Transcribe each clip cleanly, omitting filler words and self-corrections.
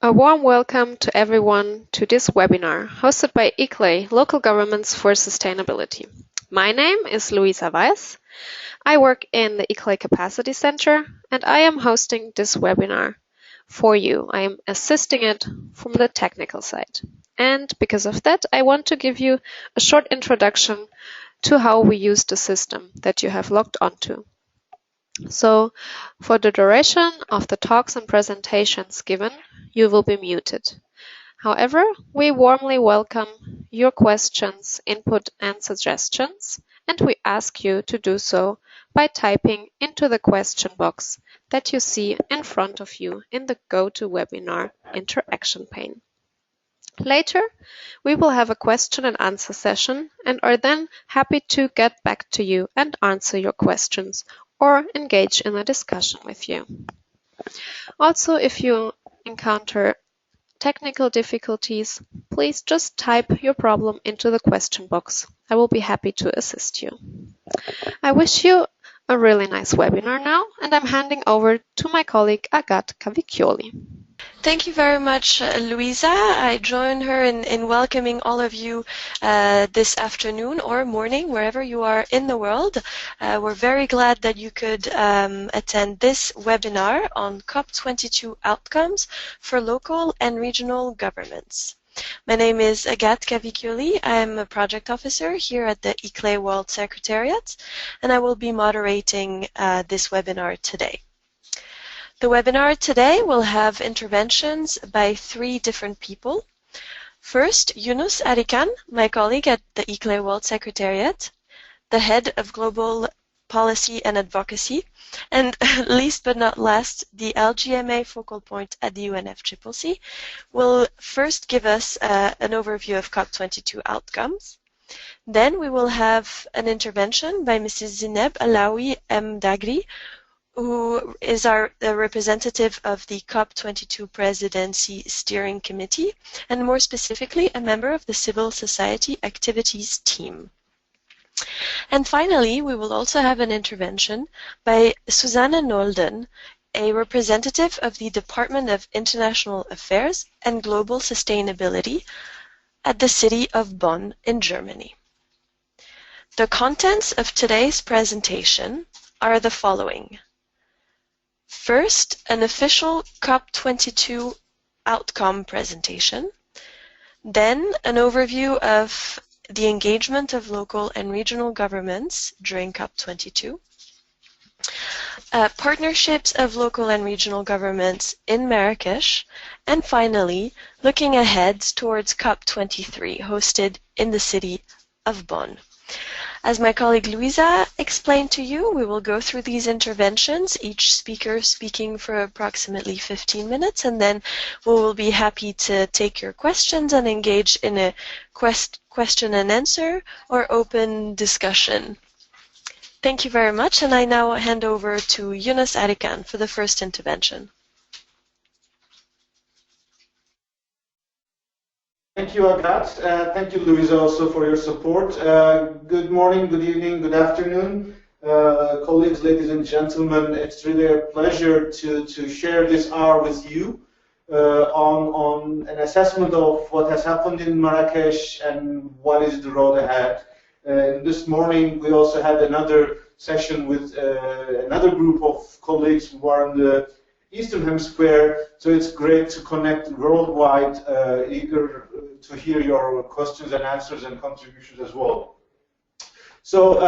A warm welcome to everyone to this webinar hosted by ICLEI, Local Governments for Sustainability. My name is Luisa Weiss. I work in the ICLEI Capacity Center and I am hosting this webinar for you. I am assisting it from the technical side. And because of that, I want to give you a short introduction to how we use the system that you have logged onto. So, for the duration of the talks and presentations given, you will be muted. However, we warmly welcome your questions, input, and suggestions, and we ask you to do so by typing into the question box that you see in front of you in the GoToWebinar interaction pane. Later, we will have a question and answer session and are then happy to get back to you and answer your questions or engage in a discussion with you. Also, if you encounter technical difficulties, please just type your problem into the question box. I will be happy to assist you. I wish you a really nice webinar now, and I'm handing over to my colleague Agathe Cavicchioli. Thank you very much, Luisa. I join her in welcoming all of you this afternoon or morning, wherever you are in the world. We're very glad that you could attend this webinar on COP22 Outcomes for local and regional governments. My name is Agathe Cavicchioli. I'm a project officer here at the ICLEI World Secretariat, and I will be moderating this webinar today. The webinar today will have interventions by 3 different people. First, Yunus Arikan, my colleague at the ICLEI World Secretariat, the head of Global Policy and Advocacy, and least but not last, the LGMA focal point at the UNFCCC, will first give us an overview of COP22 outcomes. Then we will have an intervention by Mrs. Zineb, Alaoui, Mdaghri, who is the representative of the COP22 Presidency Steering Committee, and more specifically, a member of the Civil Society Activities Team. And finally, we will also have an intervention by Susanne Nolden, a representative of the Department of International Affairs and Global Sustainability at the city of Bonn in Germany. The contents of today's presentation are the following. First, an official COP22 outcome presentation. Then, an overview of the engagement of local and regional governments during COP22. Partnerships of local and regional governments in Marrakesh. And finally, looking ahead towards COP23, hosted in the city of Bonn. As my colleague Luisa explained to you, we will go through these interventions, each speaker speaking for approximately 15 minutes, and then we will be happy to take your questions and engage in a question and answer or open discussion. Thank you very much, and I now hand over to Yunus Arikan for the first intervention. Thank you, Agathe. Thank you, Luisa, also for your support. Good morning, good evening, good afternoon, colleagues, ladies and gentlemen. It's really a pleasure to share this hour with you on an assessment of what has happened in Marrakesh and what is the road ahead. This morning, we also had another session with another group of colleagues who are in the Eastern Hemisphere, so it's great to connect worldwide, eager to hear your questions and answers and contributions as well. So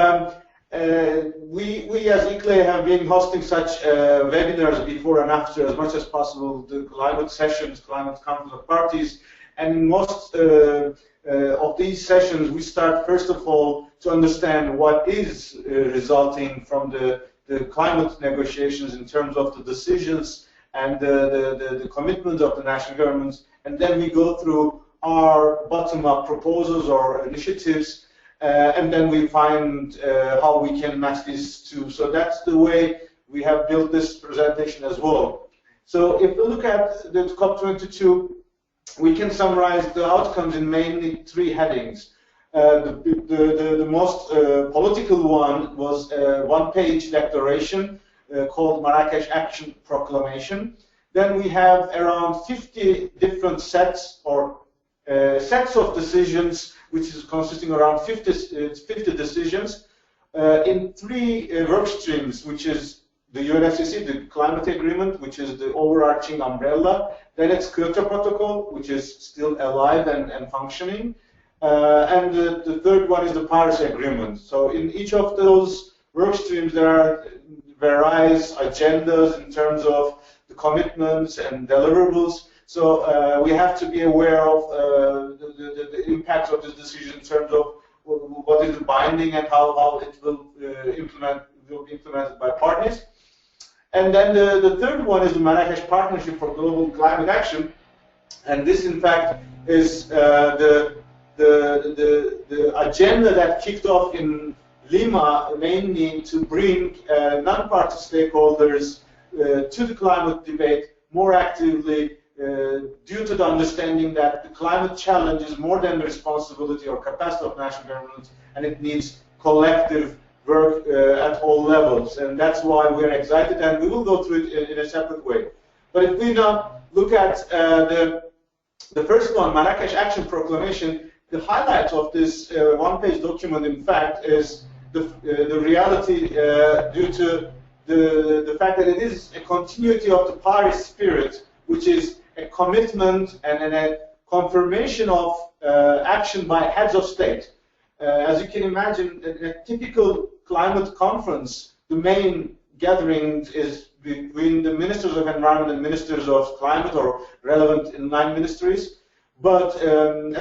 we as ICLEI have been hosting such webinars before and after as much as possible, the climate sessions, climate conference of parties, and in most of these sessions we start first of all to understand what is resulting from the climate negotiations in terms of the decisions and the commitment of the national governments, and then we go through our bottom-up proposals or initiatives, and then we find how we can match these two. So that's the way we have built this presentation as well. So if we look at the COP22, we can summarize the outcomes in mainly 3 headings. The most political one was a 1-page declaration called Marrakesh Action Proclamation. then we have around 50 different sets or sets of decisions, which is consisting around 50 decisions in 3 work streams, which is the UNFCCC, the climate agreement, which is the overarching umbrella. Then it's Kyoto Protocol, which is still alive and functioning. And the third one is the Paris Agreement. So in each of those work streams, there are various agendas in terms of the commitments and deliverables. So we have to be aware of the impact of this decision in terms of what is the binding and how it will be implemented by parties. And then the third one is the Marrakesh Partnership for Global Climate Action, and this, in fact, is the agenda that kicked off in Lima, mainly to bring non-party stakeholders to the climate debate more actively, due to the understanding that the climate challenge is more than the responsibility or capacity of national governments, and it needs collective work at all levels. And that's why we're excited, and we will go through it in a separate way. But if we now look at the first one, Marrakesh Action Proclamation, the highlight of this one-page document, in fact, is the reality due to the fact that it is a continuity of the Paris spirit, which is a commitment and a confirmation of action by heads of state. As you can imagine, a typical climate conference, the main gathering is between the ministers of environment and ministers of climate, or relevant in 9 ministries. But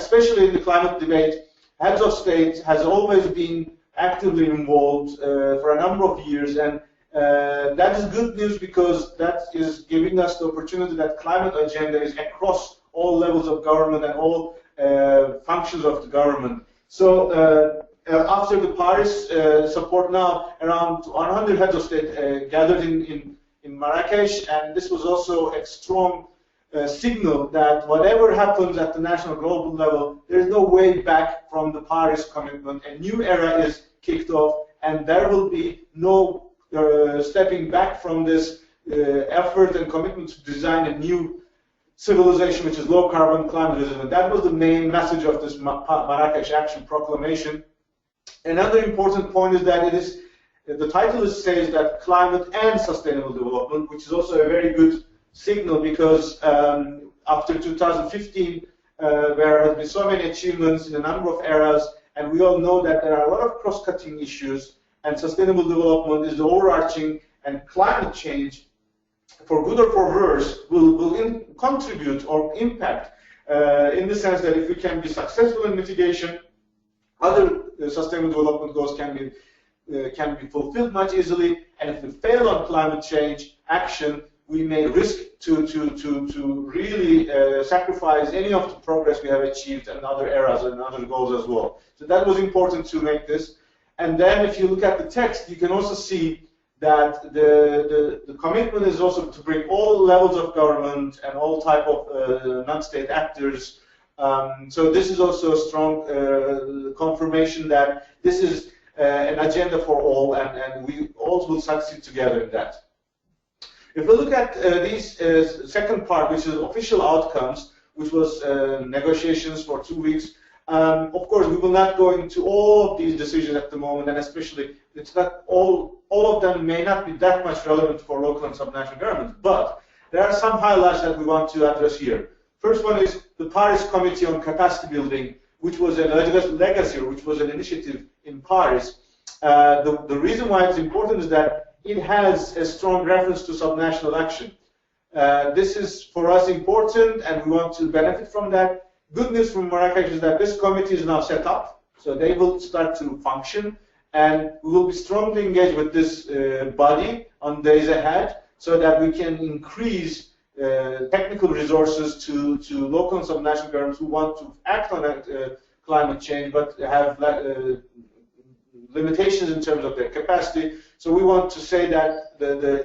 especially in the climate debate, heads of state has always been actively involved for a number of years, and that is good news, because that is giving us the opportunity that climate agenda is across all levels of government and all functions of the government. So after the Paris support, now around 100 heads of state gathered in Marrakesh, and this was also a strong signal that whatever happens at the national global level, there is no way back from the Paris commitment. A new era is kicked off, and there will be no stepping back from this effort and commitment to design a new civilization which is low carbon, climate resilient. That was the main message of this Marrakesh Action Proclamation. Another important point is that it is, the title says that climate and sustainable development, which is also a very good signal, because after 2015, there have been so many achievements in a number of areas, and we all know that there are a lot of cross-cutting issues, and sustainable development is the overarching, and climate change, for good or for worse, will contribute or impact in the sense that if we can be successful in mitigation, other sustainable development goals can be fulfilled much easily, and if we fail on climate change action, we may risk to really sacrifice any of the progress we have achieved in other areas and other goals as well. So that was important to make this. And then if you look at the text, you can also see that the commitment is also to bring all levels of government and all type of non-state actors. So this is also a strong confirmation that this is an agenda for all, and we all will succeed together in that. If we look at these second part, which is official outcomes, which was negotiations for 2 weeks, of course, we will not go into all of these decisions at the moment, and especially, it's not all of them may not be that much relevant for local and subnational governments, but there are some highlights that we want to address here. First one is the Paris Committee on Capacity Building, which was a legacy, which was an initiative in Paris. The reason why it's important is that it has a strong reference to subnational action. This is for us important, and we want to benefit from that. Good news from Marrakesh is that this committee is now set up, so they will start to function, and we will be strongly engaged with this body on days ahead, so that we can increase technical resources to local and subnational governments who want to act on climate change, but have limitations in terms of their capacity. So we want to say that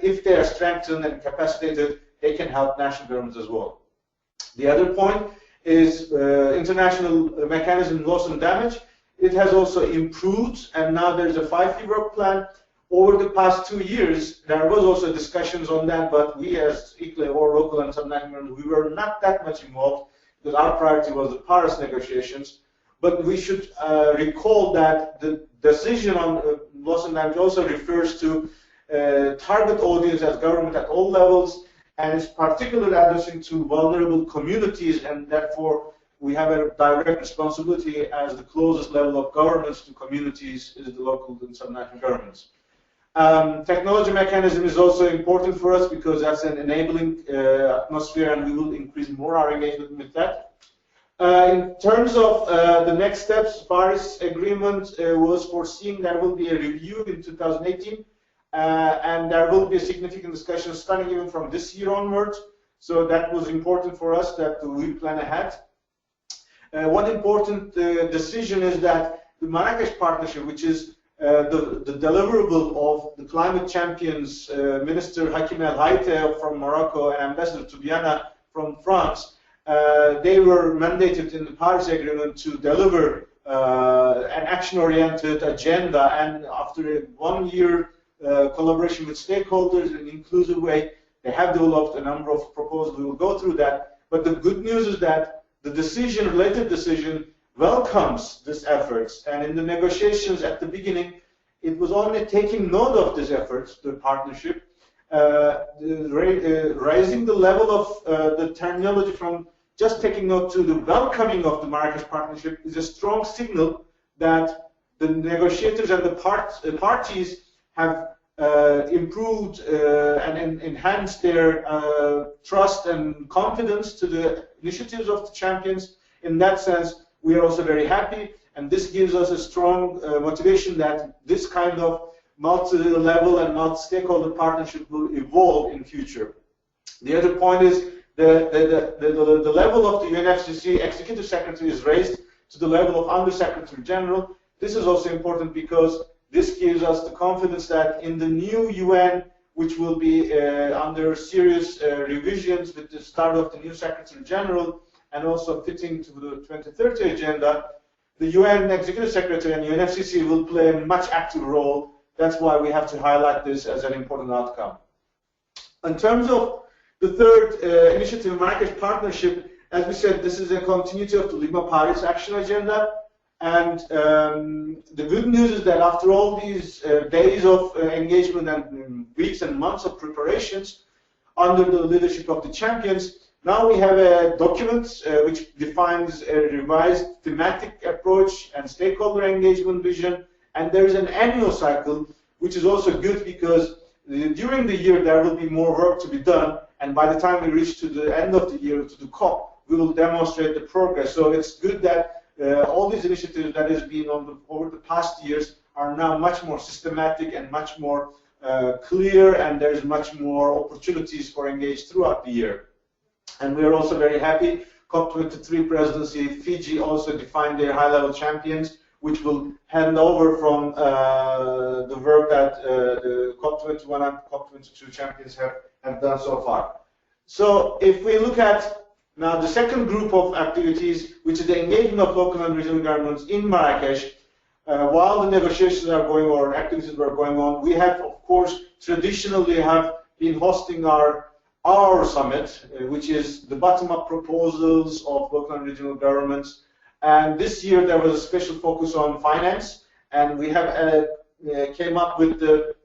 if they are strengthened and capacitated, they can help national governments as well. The other point is international mechanism loss and damage. It has also improved, and now there's a 5-year work plan. over the past 2 years, there was also discussions on that, but we as ICLEI or local and subnational, we were not that much involved because our priority was the Paris negotiations. But we should recall that the decision on loss and damage also refers to target audience as government at all levels, and is particularly addressing to vulnerable communities, and therefore we have a direct responsibility as the closest level of governance to communities is the local and subnational governments. Technology mechanism is also important for us because that's an enabling atmosphere, and we will increase more our engagement with that. In terms of the next steps, Paris Agreement was foreseeing there will be a review in 2018, and there will be a significant discussion starting even from this year onwards. So that was important for us that we plan ahead. One important decision is that the Marrakesh Partnership, which is the deliverable of the climate champions, Minister Hakim El Haite from Morocco and Ambassador Toubiana from France, they were mandated in the Paris Agreement to deliver an action-oriented agenda, and after a 1-year collaboration with stakeholders in an inclusive way, they have developed a number of proposals. We will go through that. But the good news is that the related decision, welcomes these efforts, and in the negotiations at the beginning, it was only taking note of these efforts, the partnership, raising the level of the terminology from just taking note to the welcoming of the Marrakesh Partnership is a strong signal that the negotiators and the parties have improved and enhanced their trust and confidence to the initiatives of the champions. In that sense, we are also very happy, and this gives us a strong motivation that this kind of multi-level and multi-stakeholder partnership will evolve in future. The other point is the level of the UNFCCC Executive Secretary is raised to the level of Under-Secretary General. This is also important because this gives us the confidence that in the new UN, which will be under serious revisions with the start of the new Secretary General and also fitting to the 2030 agenda, the UN Executive Secretary and UNFCCC will play a much active role. That's why we have to highlight this as an important outcome. In terms of the third initiative, Marrakesh Partnership, as we said, this is a continuity of the Lima Paris Action Agenda. And the good news is that after all these days of engagement and weeks and months of preparations under the leadership of the champions, now we have a document which defines a revised thematic approach and stakeholder engagement vision. And there is an annual cycle, which is also good because during the year there will be more work to be done. And by the time we reach to the end of the year, to the COP, we will demonstrate the progress. So it's good that all these initiatives that has been over the past years are now much more systematic and much more clear, and there's much more opportunities for engage throughout the year. And we are also very happy. COP23 presidency, Fiji also defined their high-level champions, which will hand over from the work that the COP21 and COP22 champions have done so far. So if we look at now the second group of activities, which is the engagement of local and regional governments in Marrakesh, while the negotiations are going on or activities are going on, we have, of course, traditionally have been hosting our summit, which is the bottom-up proposals of local and regional governments. And this year there was a special focus on finance, and we have came up with the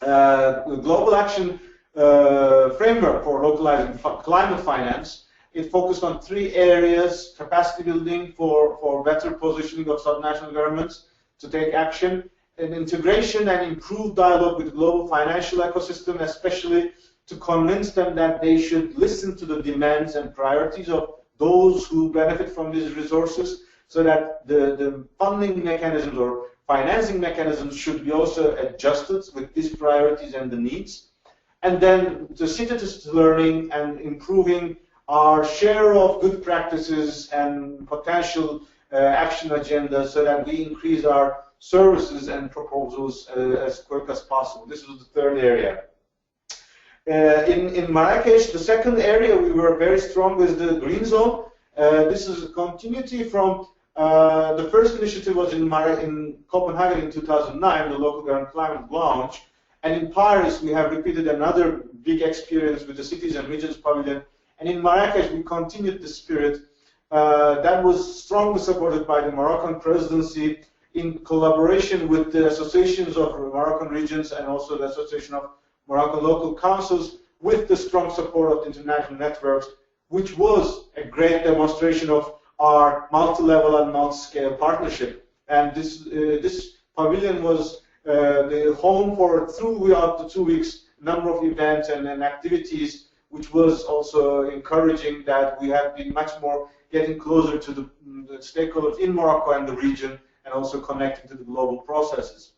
global action framework for localizing climate finance. It focused on 3 areas: capacity building for better positioning of subnational governments to take action, and integration and improved dialogue with the global financial ecosystem, especially to convince them that they should listen to the demands and priorities of those who benefit from these resources, so that the funding mechanisms or financing mechanisms should be also adjusted with these priorities and the needs. And then the citizens learning and improving our share of good practices and potential action agendas so that we increase our services and proposals as quick as possible. This was the third area. In Marrakesh, the second area we were very strong with the Green Zone. This is a continuity from The first initiative was in Copenhagen in 2009, the Local Government Climate Launch. And in Paris, we have repeated another big experience with the Cities and Regions Pavilion. And in Marrakesh, we continued the spirit that was strongly supported by the Moroccan Presidency in collaboration with the associations of Moroccan regions and also the Association of Moroccan Local Councils, with the strong support of the international networks, which was a great demonstration of our multi-level and multi-scale partnership. And this pavilion was the home for, throughout the 2 weeks, a number of events and activities, which was also encouraging that we have been much more getting closer to the stakeholders in Morocco and the region, and also connecting to the global processes.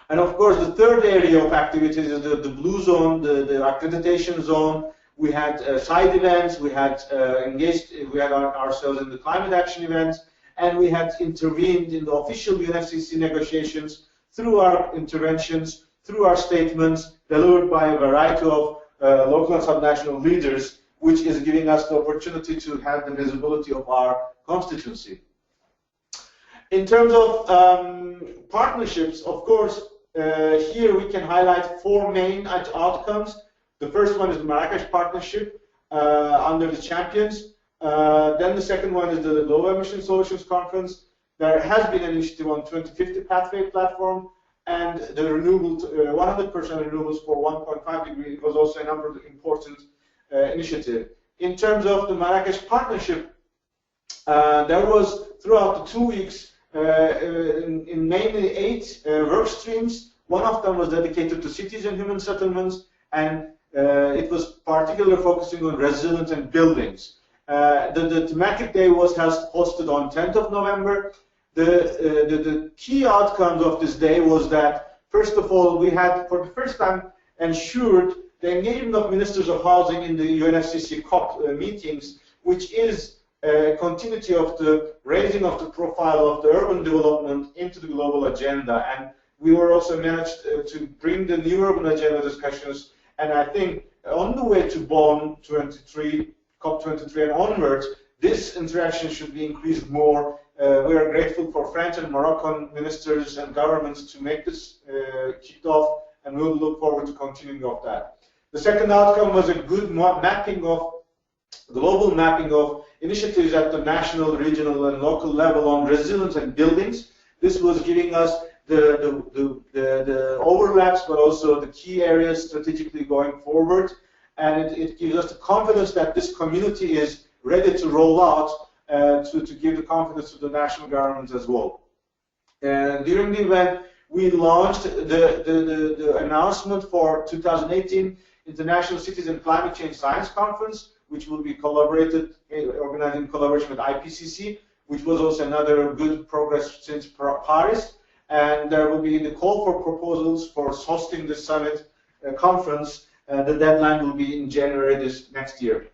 And of course, the third area of activities is the blue zone, the accreditation zone. We had side events, we had ourselves in the climate action events, and we had intervened in the official UNFCCC negotiations through our interventions, through our statements delivered by a variety of local and subnational leaders, which is giving us the opportunity to have the visibility of our constituency. In terms of partnerships, of course, here we can highlight 4 main outcomes. The first one is the Marrakesh partnership under the champions. Then the second one is the Low Emission Solutions Conference. There has been an initiative on 2050 Pathway Platform, and the renewable, 100% renewables for 1.5 degrees was also another important initiative. In terms of the Marrakesh partnership, there was throughout the 2 weeks in mainly 8 work streams. One of them was dedicated to cities and human settlements, and it was particularly focusing on resilience and buildings. The thematic day was hosted on 10th of November. The key outcomes of this day was that, first of all, we had for the first time ensured the engagement of ministers of housing in the UNFCCC COP meetings, which is a continuity of the raising of the profile of the urban development into the global agenda. And we were also managed to bring the new urban agenda discussions. And I think on the way to Bonn 23, COP23 and onwards, this interaction should be increased more. We are grateful for French and Moroccan ministers and governments to make this kicked off, and we'll look forward to continuing of that. The second outcome was a good mapping of, global mapping of initiatives at the national, regional, and local level on resilience and buildings. This was giving us the overlaps, but also the key areas strategically going forward. And it gives us the confidence that this community is ready to roll out to give the confidence to the national governments as well. And during the event, we launched the announcement for 2018 International Cities and Climate Change Science Conference, which will be organized in collaboration with IPCC, which was also another good progress since Paris. And there will be the call for proposals for hosting the summit conference. The deadline will be in January this next year.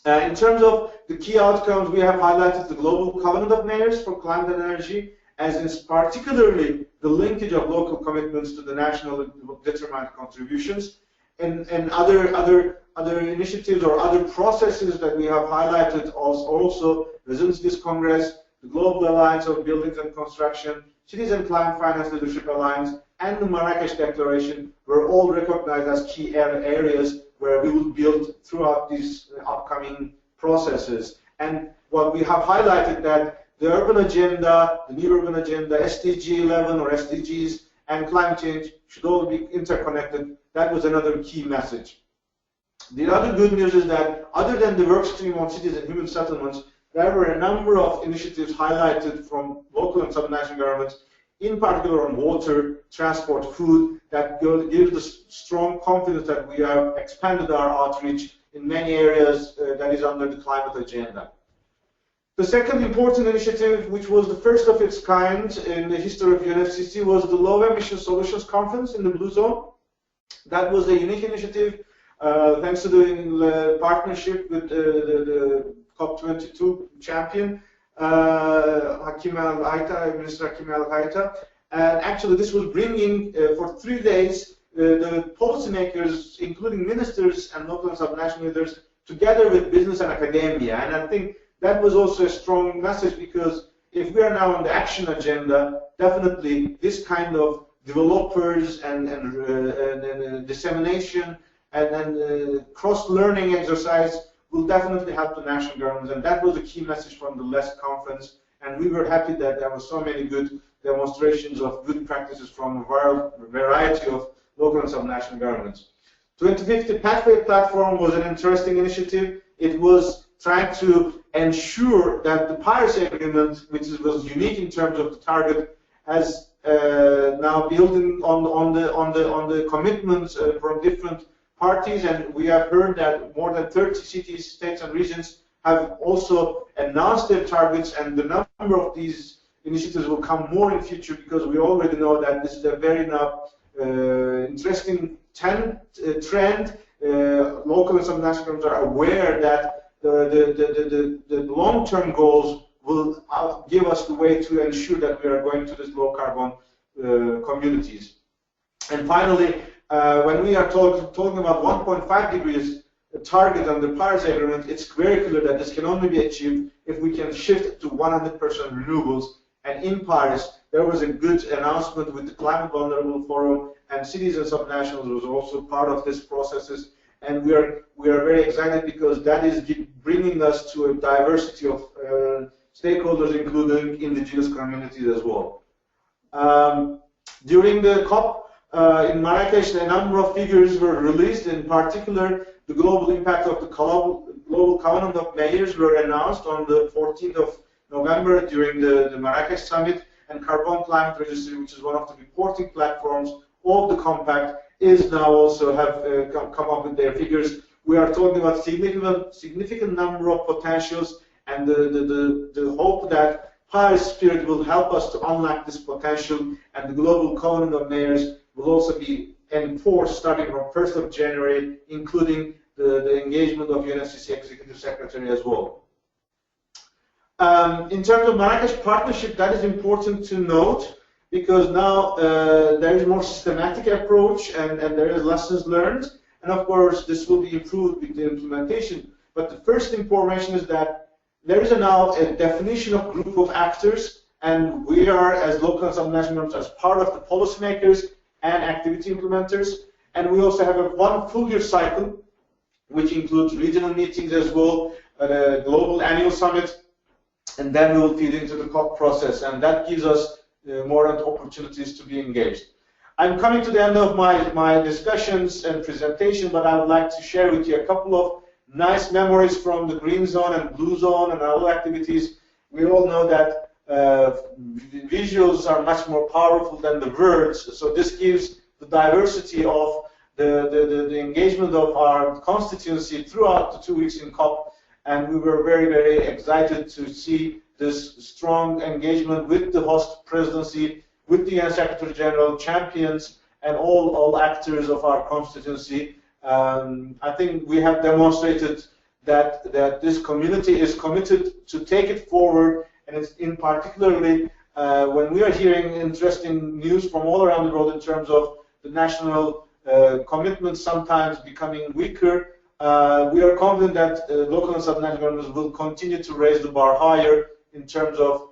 In terms of the key outcomes, we have highlighted the Global Covenant of Mayors for Climate and Energy, as is particularly the linkage of local commitments to the national determined contributions, and other initiatives or other processes that we have highlighted. Also Resilience Cities Congress, the Global Alliance of Buildings and Construction, Cities and Climate Finance Leadership Alliance, and the Marrakesh Declaration were all recognized as key areas where we will build throughout these upcoming processes. And what we have highlighted that the urban agenda, the new urban agenda, SDG 11 or SDGs, and climate change should all be interconnected. That was another key message. The other good news is that other than the work stream on cities and human settlements, there were a number of initiatives highlighted from local and subnational governments, in particular on water, transport, food, that gives us strong confidence that we have expanded our outreach in many areas that is under the climate agenda. The second important initiative, which was the first of its kind in the history of UNFCCC, was the Low Emission Solutions Conference in the Blue Zone. That was a unique initiative, thanks to the partnership with the COP22 champion, Minister Hakim Al-Haita. And actually this was bringing, for 3 days, the policymakers, including ministers and local and subnational leaders, together with business and academia. And I think that was also a strong message, because if we are now on the action agenda, definitely this kind of developers and dissemination and cross-learning exercise will definitely help the national governments, and that was a key message from the last conference. And we were happy that there were so many good demonstrations of good practices from a variety of local and subnational governments. 2050 Pathway Platform was an interesting initiative. It was trying to ensure that the Paris Agreement, which was unique in terms of the target, has now building on the commitments from different parties, and we have heard that more than 30 cities, states, and regions have also announced their targets, and the number of these initiatives will come more in future, because we already know that this is a very now interesting trend. Local and subnational governments are aware that the long-term goals will give us the way to ensure that we are going to this low-carbon communities. And finally, when we are talking about 1.5 degrees target on the Paris Agreement, it's very clear that this can only be achieved if we can shift to 100% renewables. And in Paris, there was a good announcement with the Climate Vulnerable Forum, and cities and subnationals was also part of this processes. And we are very excited, because that is bringing us to a diversity of stakeholders, including indigenous communities as well. During the COP in Marrakesh, a number of figures were released. In particular, the global impact of the Global Covenant of Mayors were announced on the 14th of November during the Marrakesh Summit, and Carbon Climate Registry, which is one of the reporting platforms of the compact, is now also have come up with their figures. We are talking about significant number of potentials, and the hope that Paris Spirit will help us to unlock this potential, and the Global Covenant of Mayors will also be enforced starting from 1st of January, including the engagement of UNFCCC Executive Secretary as well. In terms of Marrakesh partnership, that is important to note, because now there is more systematic approach, and there is lessons learned, and of course this will be improved with the implementation. But the first information is that there is now a definition of group of actors, and we are, as local and subnational governments, as part of the policymakers and activity implementers, and we also have one full year cycle, which includes regional meetings as well, a global annual summit, and then we will feed into the COP process, and that gives us more opportunities to be engaged. I'm coming to the end of my discussions and presentation, but I would like to share with you a couple of nice memories from the green zone and blue zone and other activities. We all know that visuals are much more powerful than the words, so this gives the diversity of the engagement of our constituency throughout the 2 weeks in COP, and we were very, very excited to see this strong engagement with the host presidency, with the UN Secretary General, champions, and all actors of our constituency. I think we have demonstrated that this community is committed to take it forward, and it's in particularly when we are hearing interesting news from all around the world in terms of the national commitments sometimes becoming weaker. We are confident that local and subnational governments will continue to raise the bar higher in terms of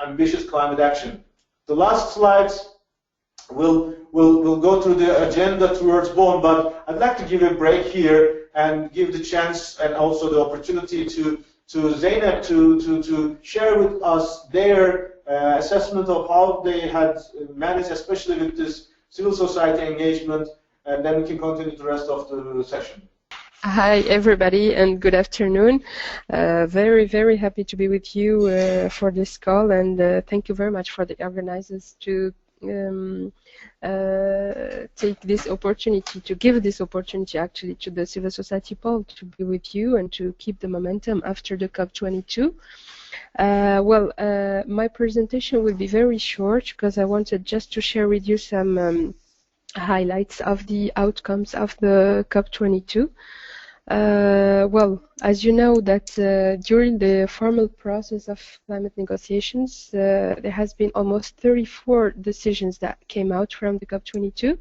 ambitious climate action. The last slides will go through the agenda towards Bonn, but I'd like to give a break here and give the chance and also the opportunity to Zineb to share with us their assessment of how they had managed, especially with this civil society engagement, and then we can continue the rest of the session. Hi everybody and good afternoon. Very, very happy to be with you for this call, and thank you very much for the organizers to take this opportunity, to give this opportunity actually to the civil society poll to be with you and to keep the momentum after the COP22. My presentation will be very short because I wanted just to share with you some highlights of the outcomes of the COP22. As you know that during the formal process of climate negotiations, there has been almost 34 decisions that came out from the COP22.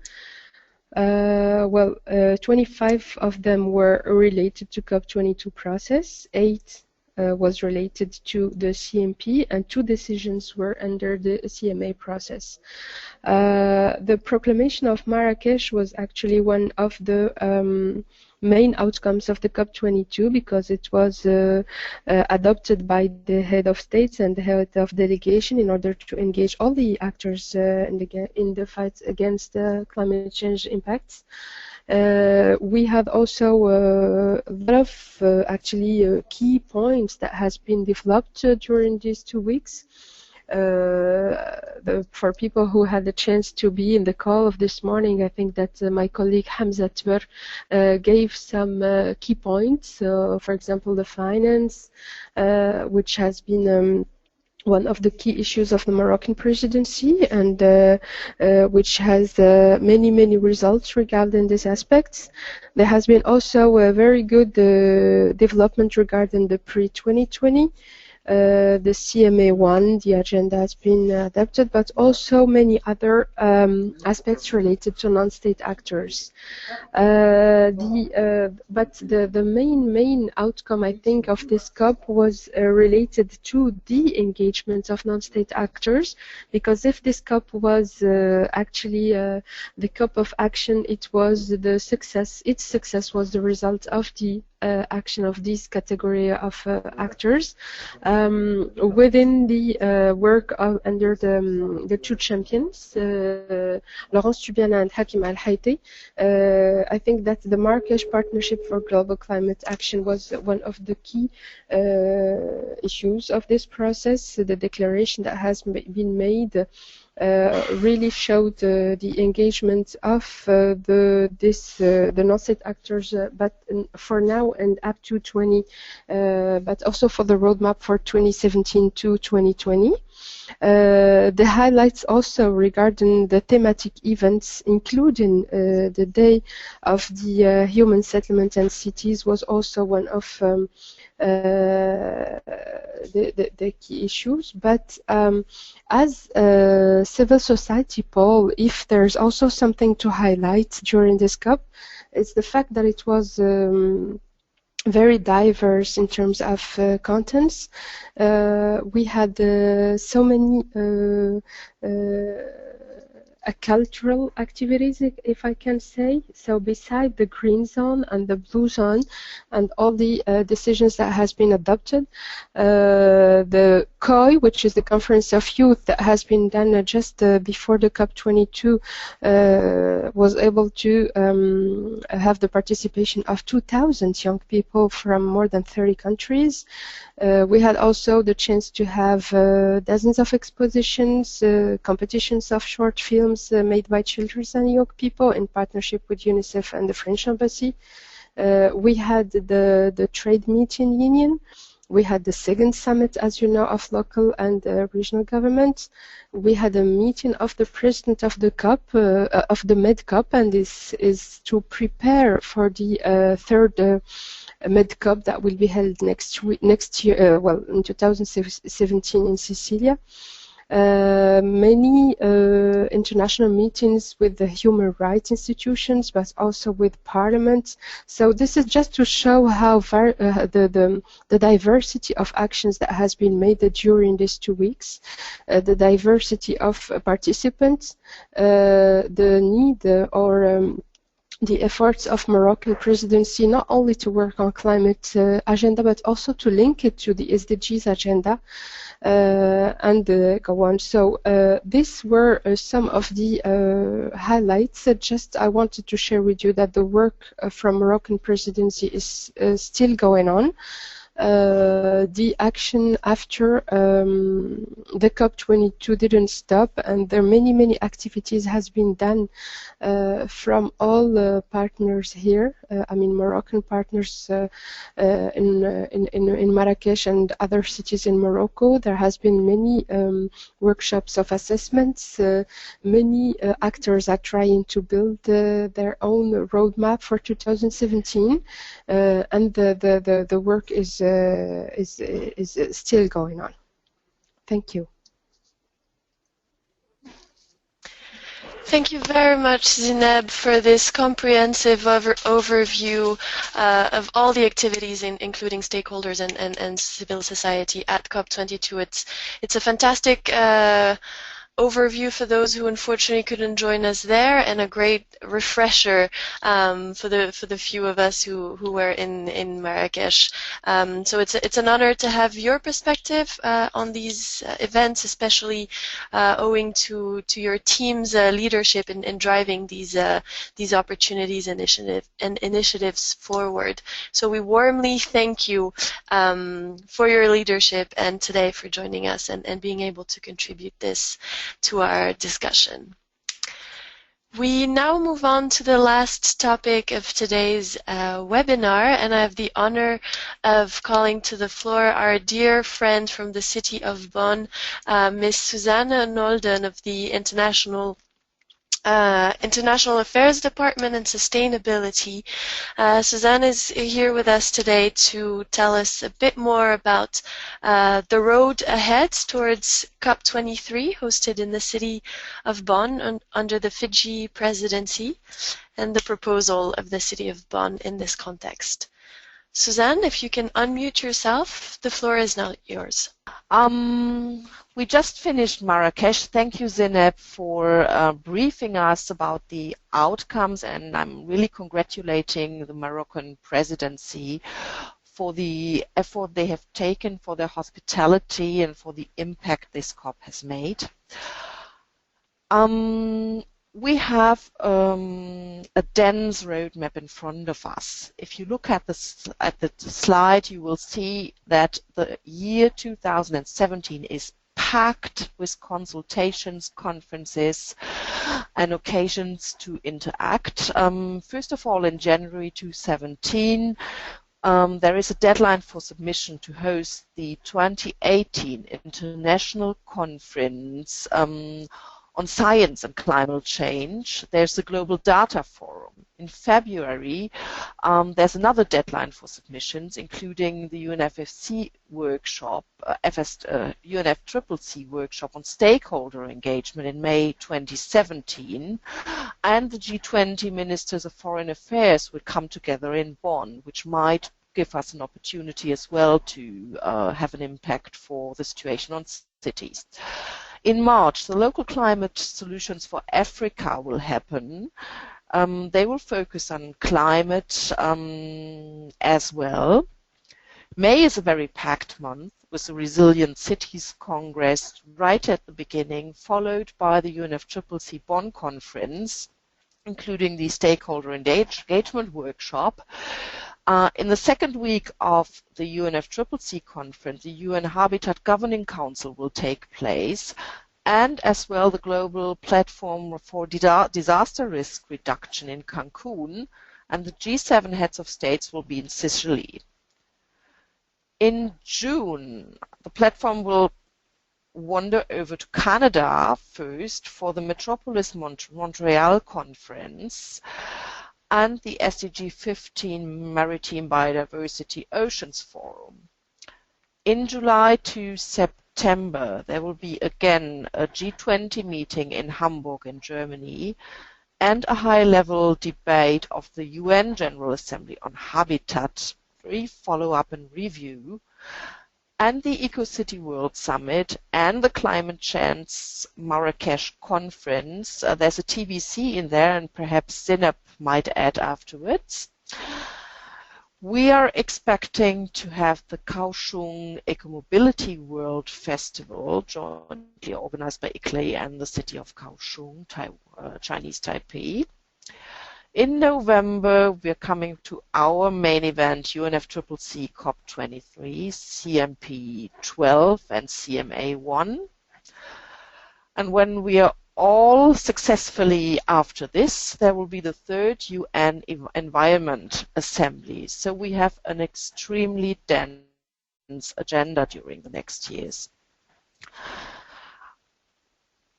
25 of them were related to COP22 process, 8 was related to the CMP, and 2 decisions were under the CMA process. The proclamation of Marrakesh was actually one of the main outcomes of the COP22 because it was adopted by the head of states and the head of delegation in order to engage all the actors in the fight against climate change impacts. We had also a lot of actually key points that has been developed during these 2 weeks. For people who had the chance to be in the call of this morning, I think that my colleague Hamza Tmer gave some key points. For example, the finance, which has been one of the key issues of the Moroccan presidency, and which has many results regarding these aspects. There has been also a very good development regarding the pre-2020. The CMA1, the agenda has been adapted, but also many other aspects related to non-state actors. But the main outcome, I think, of this COP was related to the engagement of non-state actors, because if this COP was actually the COP of action, it was the success. Its success was the result of the action of this category of actors within the work under the 2 champions, Laurence Tubiana and Hakim Al-Haiti. I think that the Marrakesh Partnership for Global Climate Action was one of the key issues of this process. The declaration that has been made really showed the engagement of the non-state actors, but for now and up to 20, but also for the roadmap for 2017 to 2020. The highlights also regarding the thematic events, including the Day of the Human Settlement and Cities, was also one of the key issues. But as a civil society poll, if there's also something to highlight during this COP, it's the fact that it was very diverse in terms of contents. We had so many cultural activities, if I can say. So beside the green zone and the blue zone and all the decisions that has been adopted, the COI, which is the Conference of Youth that has been done just before the COP22, was able to have the participation of 2,000 young people from more than 30 countries. We had also the chance to have dozens of expositions, competitions of short films made by children and young people in partnership with UNICEF and the French Embassy. We had the trade meeting union. We had the second summit, as you know, of local and regional governments. We had a meeting of the president of the COP, of the MedCOP, and this is to prepare for the third MedCOP that will be held next year, well, in 2017 in Sicilia. Many international meetings with the human rights institutions, but also with parliaments. So this is just to show how the diversity of actions that has been made during these 2 weeks, the diversity of participants, the need the efforts of Moroccan presidency not only to work on climate agenda, but also to link it to the SDGs agenda and go on. So these were some of the highlights. I wanted to share with you that the work from Moroccan presidency is still going on. The action after the COP22 didn't stop, and there are many activities has been done from all partners here. I mean, Moroccan partners in Marrakesh and other cities in Morocco. There has been many workshops of assessments. Many actors are trying to build their own roadmap for 2017, and the work is still going on. Thank you. Thank you very much, Zineb, for this comprehensive overview of all the activities, including stakeholders and civil society at COP22. It's a fantastic overview for those who unfortunately couldn't join us there, and a great refresher for the few of us who were in Marrakesh. So it's an honor to have your perspective on these events, especially owing to your team's leadership in driving these opportunities and initiatives forward. So we warmly thank you for your leadership and today for joining us and being able to contribute this to our discussion. We now move on to the last topic of today's webinar, and I have the honor of calling to the floor our dear friend from the city of Bonn, Ms. Susanne Nolden of the International Affairs Department and Sustainability. Susanne is here with us today to tell us a bit more about the road ahead towards COP23, hosted in the city of Bonn under the Fiji presidency, and the proposal of the city of Bonn in this context. Susanne, if you can unmute yourself, the floor is now yours. We just finished Marrakesh. Thank you, Zineb, for briefing us about the outcomes, and I'm really congratulating the Moroccan Presidency for the effort they have taken, for their hospitality, and for the impact this COP has made. We have a dense roadmap in front of us. If you look at the slide, you will see that the year 2017 is packed with consultations, conferences, and occasions to interact. First of all, in January 2017, there is a deadline for submission to host the 2018 International Conference on Science and Climate Change. There's the Global Data Forum. In February, there's another deadline for submissions, including the UNFCCC workshop, UNFCCC workshop on stakeholder engagement in May 2017, and the G20 Ministers of Foreign Affairs will come together in Bonn, which might give us an opportunity as well to have an impact for the situation on cities. In March, the Local Climate Solutions for Africa will happen. They will focus on climate as well. May is a very packed month with the Resilient Cities Congress right at the beginning, followed by the UNFCCC Bonn Conference, including the Stakeholder Engagement Workshop. In the second week of the UNFCCC conference, the UN Habitat Governing Council will take place, and as well the Global Platform for Disaster Risk Reduction in Cancun, and the G7 heads of states will be in Sicily. In June, the platform will wander over to Canada first for the Metropolis Montreal conference and the SDG 15 Maritime Biodiversity Oceans Forum. In July to September, there will be again a G20 meeting in Hamburg in Germany and a high-level debate of the UN General Assembly on habitat, follow-up and review, and the EcoCity World Summit and the Climate Change Marrakesh Conference. There's a TBC in there, and perhaps Zineb might add afterwards. We are expecting to have the Kaohsiung Ecomobility World Festival, jointly organized by ICLEI and the city of Kaohsiung, Chinese Taipei. In November, we are coming to our main event, UNFCCC COP23, CMP 12 and CMA 1. And when we are all successfully after this, there will be the third UN Environment Assembly. So we have an extremely dense agenda during the next years.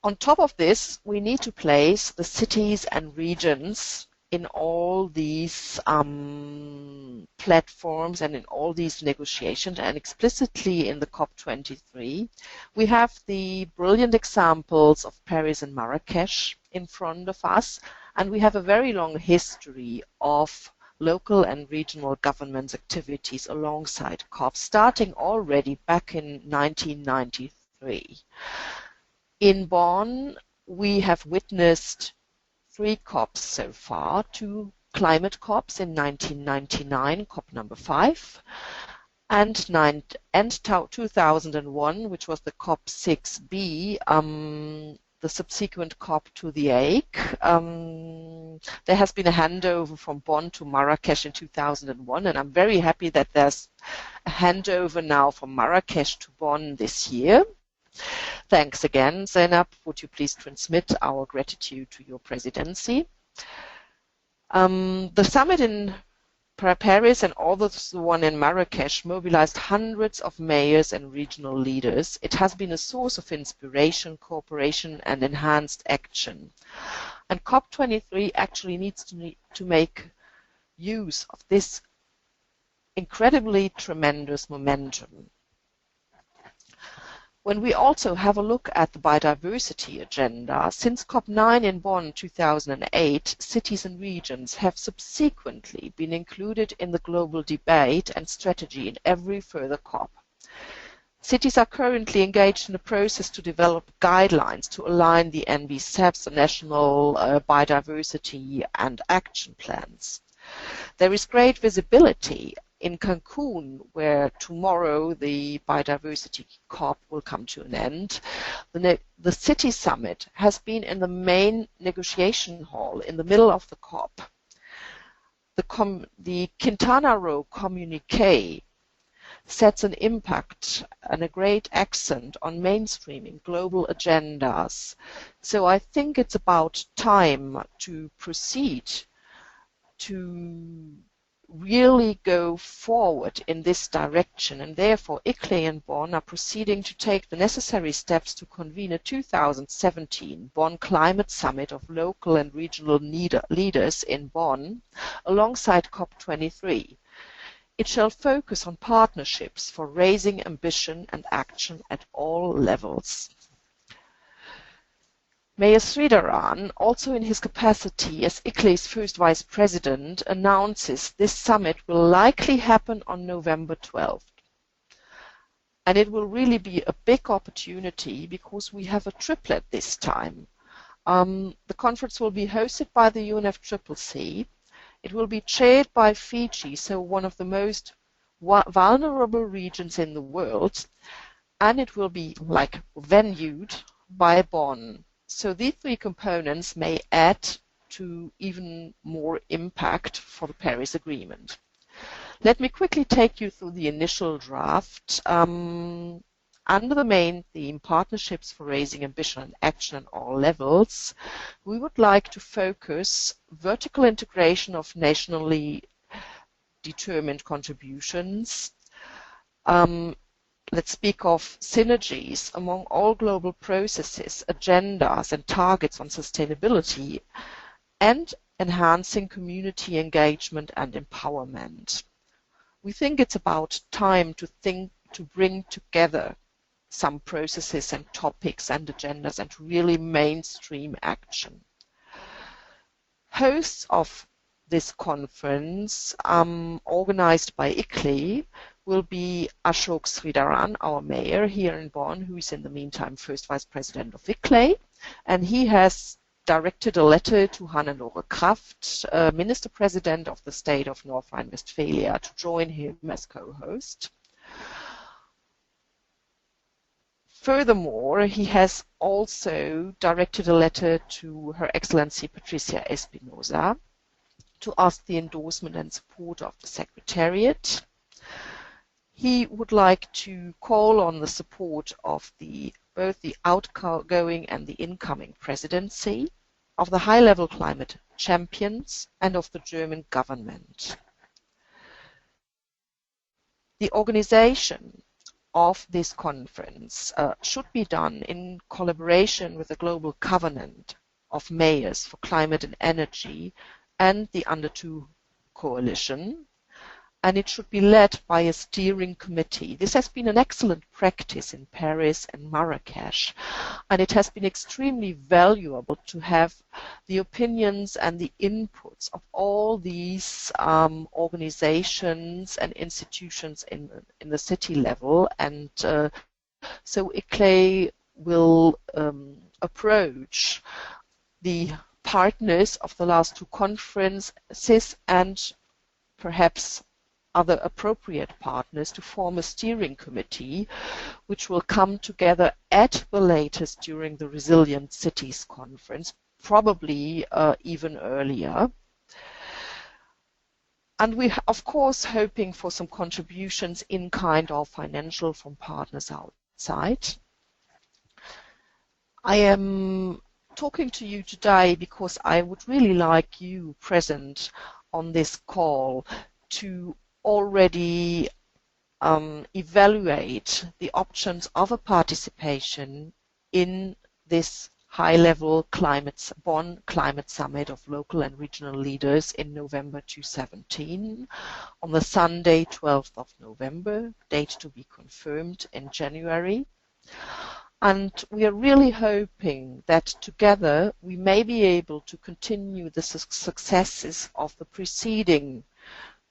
On top of this, we need to place the cities and regions in all these platforms and in all these negotiations, and explicitly in the COP23, we have the brilliant examples of Paris and Marrakesh in front of us, and we have a very long history of local and regional governments' activities alongside COP, starting already back in 1993. In Bonn, we have witnessed 3 COPs so far, 2 climate COPs in 1999, COP number 5, and 2001, which was the COP 6b, the subsequent COP to The Hague. There has been a handover from Bonn to Marrakesh in 2001, and I'm very happy that there's a handover now from Marrakesh to Bonn this year. Thanks again, Zineb. Would you please transmit our gratitude to your presidency? The summit in Paris and also the one in Marrakesh mobilized hundreds of mayors and regional leaders. It has been a source of inspiration, cooperation, and enhanced action. And COP23 actually needs to make use of this incredibly tremendous momentum. When we also have a look at the biodiversity agenda, since COP9 in Bonn 2008, cities and regions have subsequently been included in the global debate and strategy in every further COP. Cities are currently engaged in a process to develop guidelines to align the NBCEPs, the national biodiversity and action plans. There is great visibility in Cancun, where tomorrow the biodiversity COP will come to an end. The city summit has been in the main negotiation hall in the middle of the COP. The Quintana Roo communique sets an impact and a great accent on mainstreaming global agendas. So I think it's about time to proceed to really go forward in this direction, and therefore ICLEI and Bonn are proceeding to take the necessary steps to convene a 2017 Bonn Climate Summit of local and regional leaders in Bonn alongside COP23. It shall focus on partnerships for raising ambition and action at all levels. Mayor Sridharan, also in his capacity as ICLEI's first vice president, announces this summit will likely happen on November 12th. And it will really be a big opportunity because we have a triplet this time. The conference will be hosted by the UNFCCC. It will be chaired by Fiji, so one of the most vulnerable regions in the world, and it will be venued by Bonn. So these 3 components may add to even more impact for the Paris Agreement. Let me quickly take you through the initial draft. Under the main theme, Partnerships for Raising Ambition and Action at All Levels, we would like to focus vertical integration of nationally determined contributions. Let's speak of synergies among all global processes, agendas and targets on sustainability, and enhancing community engagement and empowerment. We think it's about time to bring together some processes and topics and agendas and really mainstream action. Hosts of this conference, organized by ICLEI, will be Ashok Sridharan, our mayor here in Bonn, who is in the meantime first vice president of ICLEI, and he has directed a letter to Hannelore Kraft, minister president of the state of North Rhine-Westphalia, to join him as co-host. Furthermore, he has also directed a letter to Her Excellency Patricia Espinosa to ask the endorsement and support of the Secretariat. He would like to call on the support of both the outgoing and the incoming presidency, of the high-level climate champions, and of the German government. The organization of this conference should be done in collaboration with the Global Covenant of Mayors for Climate and Energy and the Under 2 coalition, and it should be led by a steering committee. This has been an excellent practice in Paris and Marrakesh, and it has been extremely valuable to have the opinions and the inputs of all these organizations and institutions in the city level, and so ICLEI will approach the partners of the last 2 conferences and perhaps other appropriate partners to form a steering committee which will come together at the latest during the Resilient Cities Conference, probably even earlier. And we're of course hoping for some contributions in kind or financial from partners outside. I am talking to you today because I would really like you present on this call to already evaluate the options of a participation in this high-level Bonn Climate Summit of local and regional leaders in November 2017, on the Sunday 12th of November, date to be confirmed in January. And we are really hoping that together we may be able to continue the successes of the preceding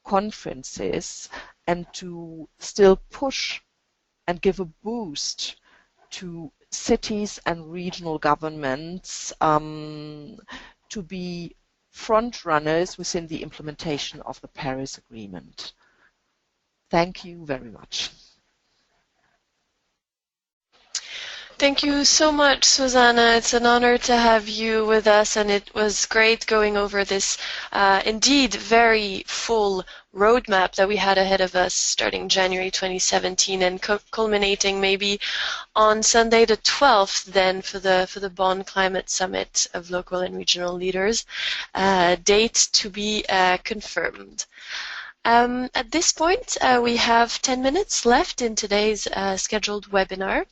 conferences and to still push and give a boost to cities and regional governments to be front runners within the implementation of the Paris Agreement. Thank you very much. Thank you so much, Susanna. It's an honor to have you with us, and it was great going over this indeed very full roadmap that we had ahead of us starting January 2017 and culminating maybe on Sunday the 12th then for the Bonn Climate Summit of local and regional leaders, date to be confirmed. At this point, we have 10 minutes left in today's scheduled webinar.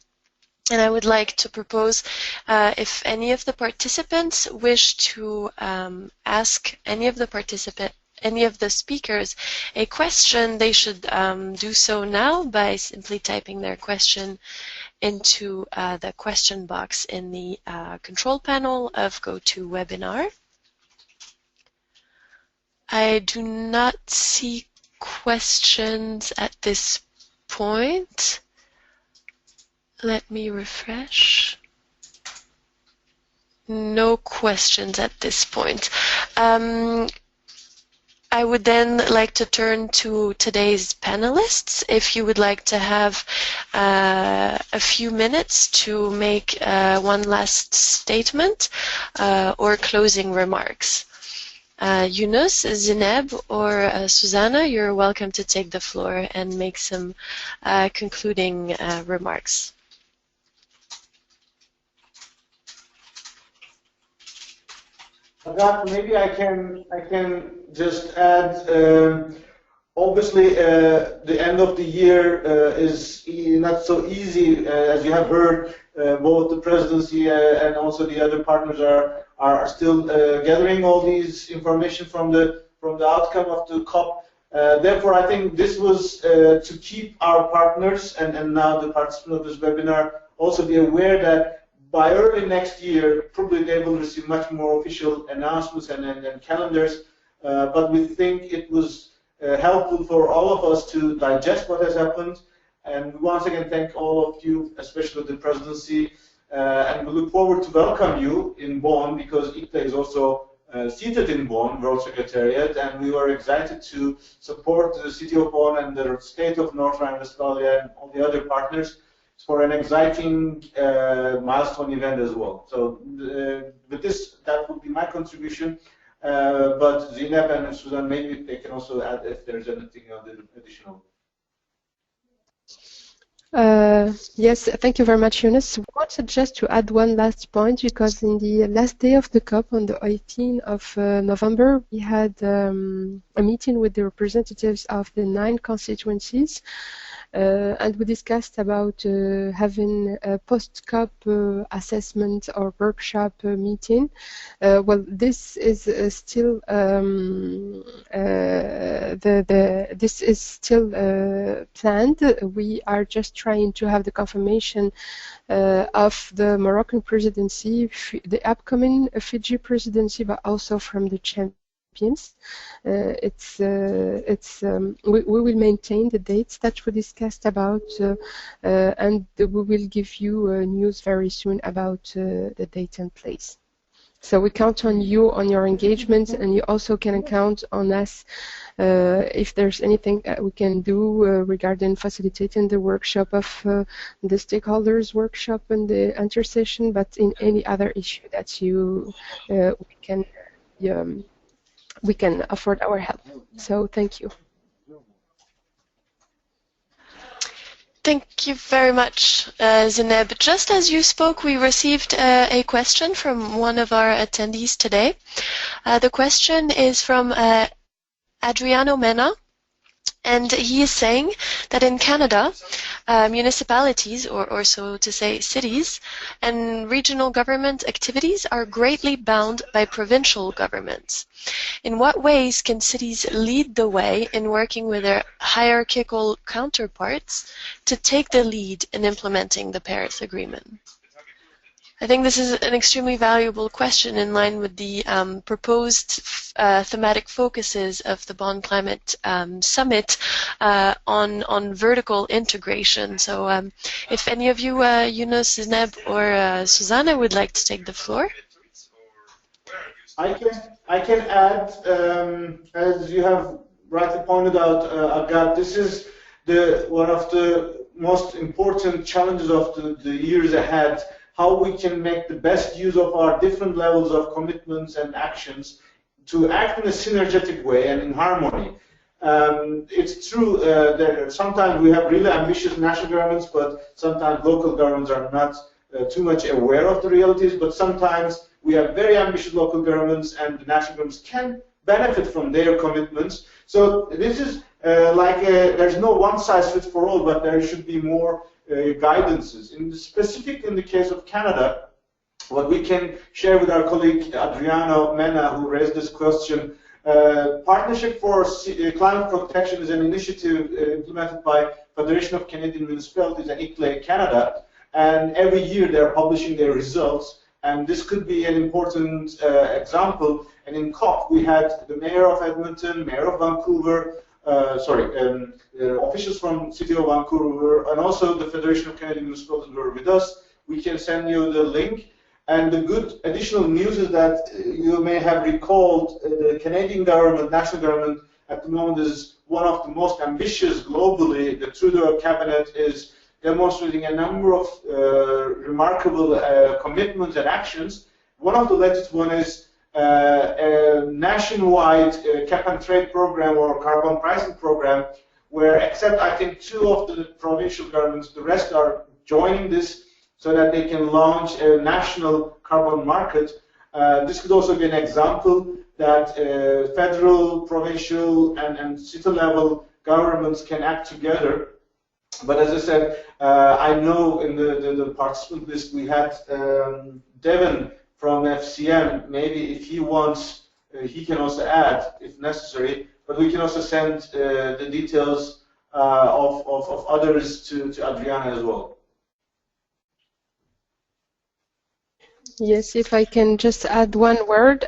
And I would like to propose if any of the participants wish to ask any of the speakers a question, they should do so now by simply typing their question into the question box in the control panel of GoToWebinar. I do not see questions at this point. Let me refresh. No questions at this point. I would then like to turn to today's panelists. If you would like to have a few minutes to make one last statement or closing remarks. Yunus, Zineb, or Susanna, you're welcome to take the floor and make some concluding remarks. Agathe, maybe I can just add. Obviously, the end of the year is not so easy, as you have heard. Both the presidency and also the other partners are still gathering all these information from the outcome of the COP. Therefore, I think this was to keep our partners and now the participants of this webinar also be aware that by early next year, probably they will receive much more official announcements and calendars. But we think it was helpful for all of us to digest what has happened. And once again, thank all of you, especially the presidency. And we look forward to welcome you in Bonn, because ICLEI is also seated in Bonn, World Secretariat, and we were excited to support the city of Bonn and the state of North Rhine-Westphalia and all the other partners for an exciting milestone event as well. So with this, that would be my contribution. But Zineb and Susanne, maybe they can also add if there's anything additional. Yes, thank you very much, Yunus. I wanted just to add one last point, because in the last day of the COP, on the 18th of November, we had a meeting with the representatives of the 9 constituencies and we discussed about having a post-COP assessment or workshop meeting. Well, this is still this is still planned. We are just trying to have the confirmation of the Moroccan presidency, the upcoming Fiji presidency, but also from the champions. We will maintain the dates that we discussed about, and we will give you news very soon about the date and place. So we count on you, on your engagement, and you also can count on us if there's anything we can do regarding facilitating the workshop of the stakeholders workshop and the intersession, but in any other issue that you we can afford our help. So thank you. Thank you very much, Zineb. Just as you spoke, we received a question from one of our attendees today. The question is from Adriano Mena, and he is saying that in Canada, municipalities, or so to say cities, and regional government activities are greatly bound by provincial governments. In what ways can cities lead the way in working with their hierarchical counterparts to take the lead in implementing the Paris Agreement? I think this is an extremely valuable question in line with the proposed thematic focuses of the Bonn Climate Summit on vertical integration. So if any of you, Yunus, Zineb, or Susanne would like to take the floor. I can add, as you have rightly pointed out, Agathe, this is one of the most important challenges of the years ahead, how we can make the best use of our different levels of commitments and actions to act in a synergetic way and in harmony. It's true that sometimes we have really ambitious national governments, but sometimes local governments are not too much aware of the realities, but sometimes we have very ambitious local governments and the national governments can benefit from their commitments. So this is there's no one size fits for all, but there should be more guidances. In the case of Canada, what we can share with our colleague Adriano Mena, who raised this question, Partnership for Climate Protection is an initiative implemented by Federation of Canadian Municipalities and ICLEI Canada, and every year they're publishing their results, and this could be an important example. And in COP, we had the Mayor of Edmonton, Mayor of Vancouver, officials from City of Vancouver, and also the Federation of Canadian Municipalities were with us. We can send you the link. And the good additional news is that you may have recalled the Canadian government, national government, at the moment is one of the most ambitious globally. The Trudeau cabinet is demonstrating a number of remarkable commitments and actions. One of the latest one is a nationwide cap and trade program or carbon pricing program, where except I think 2 of the provincial governments, the rest are joining this so that they can launch a national carbon market. This could also be an example that federal, provincial, and city level governments can act together. But as I said, I know in the participant list we had Devin from FCM. Maybe if he wants, he can also add if necessary. But we can also send the details of others to Adriana as well. Yes, if I can just add one word,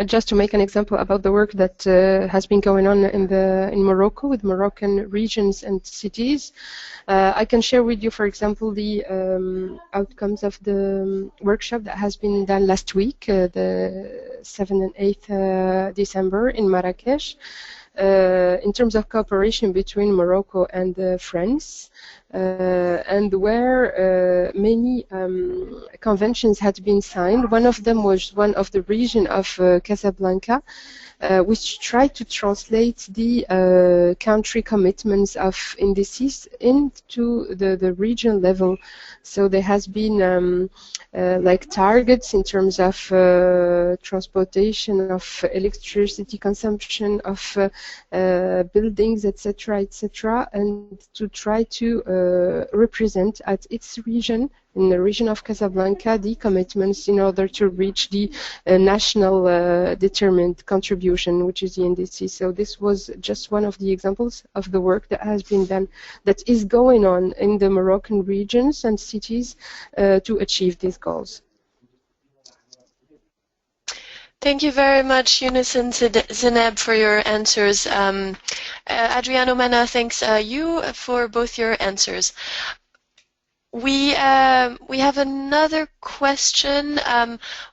just to make an example about the work that has been going on in Morocco with Moroccan regions and cities. I can share with you, for example, the outcomes of the workshop that has been done last week, the 7th and 8th December in Marrakesh, in terms of cooperation between Morocco and France. And where many conventions had been signed. One of them was one of the region of Casablanca, which try to translate the country commitments of indices into the region level. So there has been like targets in terms of transportation, of electricity consumption, of buildings, etc., etc., and to try to represent at its region, in the region of Casablanca, the commitments in order to reach the national determined contribution, which is the NDC. So this was just one of the examples of the work that has been done, that is going on in the Moroccan regions and cities to achieve these goals. Thank you very much, Yunus and Zineb, for your answers. Adriano Mena thanks you for both your answers. We have another question.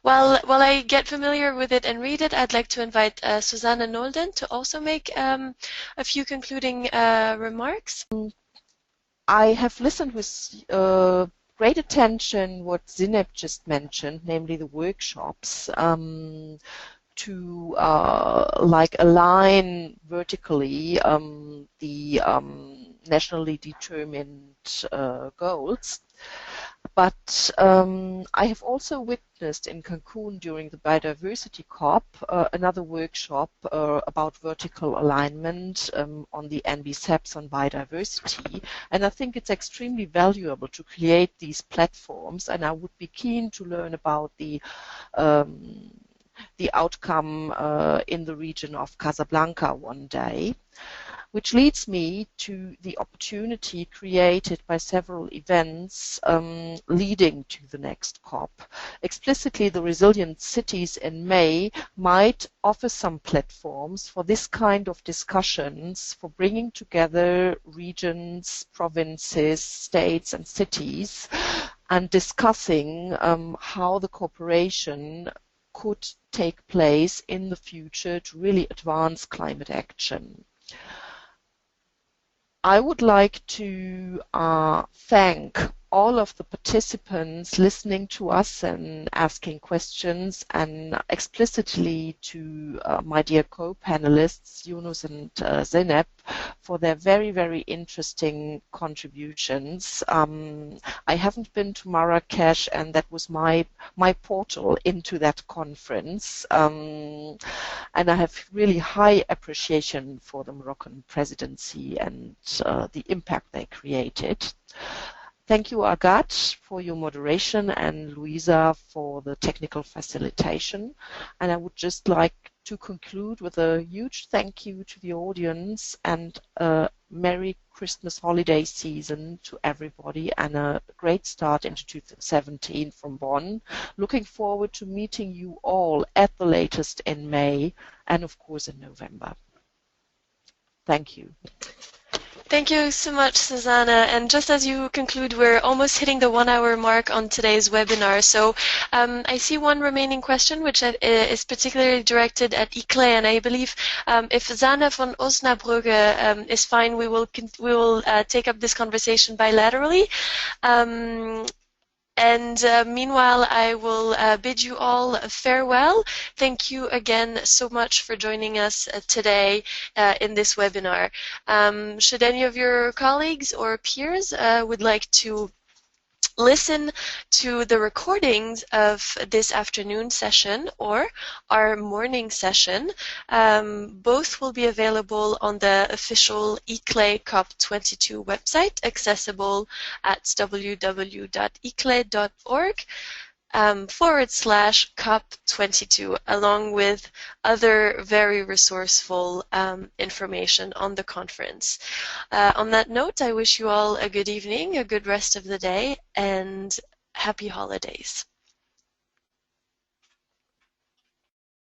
While I get familiar with it and read it, I'd like to invite Susanne Nolden to also make a few concluding remarks. I have listened with great attention what Zineb just mentioned, namely the workshops, to like align vertically the nationally determined goals. But I have also witnessed in Cancun during the Biodiversity COP another workshop about vertical alignment on the NBSEPs on biodiversity, and I think it's extremely valuable to create these platforms, and I would be keen to learn about the outcome in the region of Casablanca one day. Which leads me to the opportunity created by several events leading to the next COP. Explicitly, the Resilient Cities in May might offer some platforms for this kind of discussions, for bringing together regions, provinces, states and cities, and discussing how the cooperation could take place in the future to really advance climate action. I would like to thank all of the participants listening to us and asking questions, and explicitly to my dear co-panelists, Yunus and Zineb, for their very, very interesting contributions. I haven't been to Marrakesh, and that was my portal into that conference. And I have really high appreciation for the Moroccan Presidency and the impact they created. Thank you, Agathe, for your moderation, and Louisa for the technical facilitation. And I would just like to conclude with a huge thank you to the audience, and a Merry Christmas holiday season to everybody, and a great start into 2017 from Bonn. Looking forward to meeting you all at the latest in May, and of course in November. Thank you. Thank you so much, Susanna. And just as you conclude, we're almost hitting the 1 hour mark on today's webinar. So I see one remaining question, which is particularly directed at ICLEI, and I believe if Zana von Osnabrügge is fine, we will take up this conversation bilaterally. Meanwhile, I will bid you all farewell. Thank you again so much for joining us today in this webinar. Should any of your colleagues or peers would like to listen to the recordings of this afternoon session or our morning session, both will be available on the official ICLEI COP22 website, accessible at www.iclei.org /COP22, along with other very resourceful information on the conference. On that note, I wish you all a good evening, a good rest of the day, and happy holidays.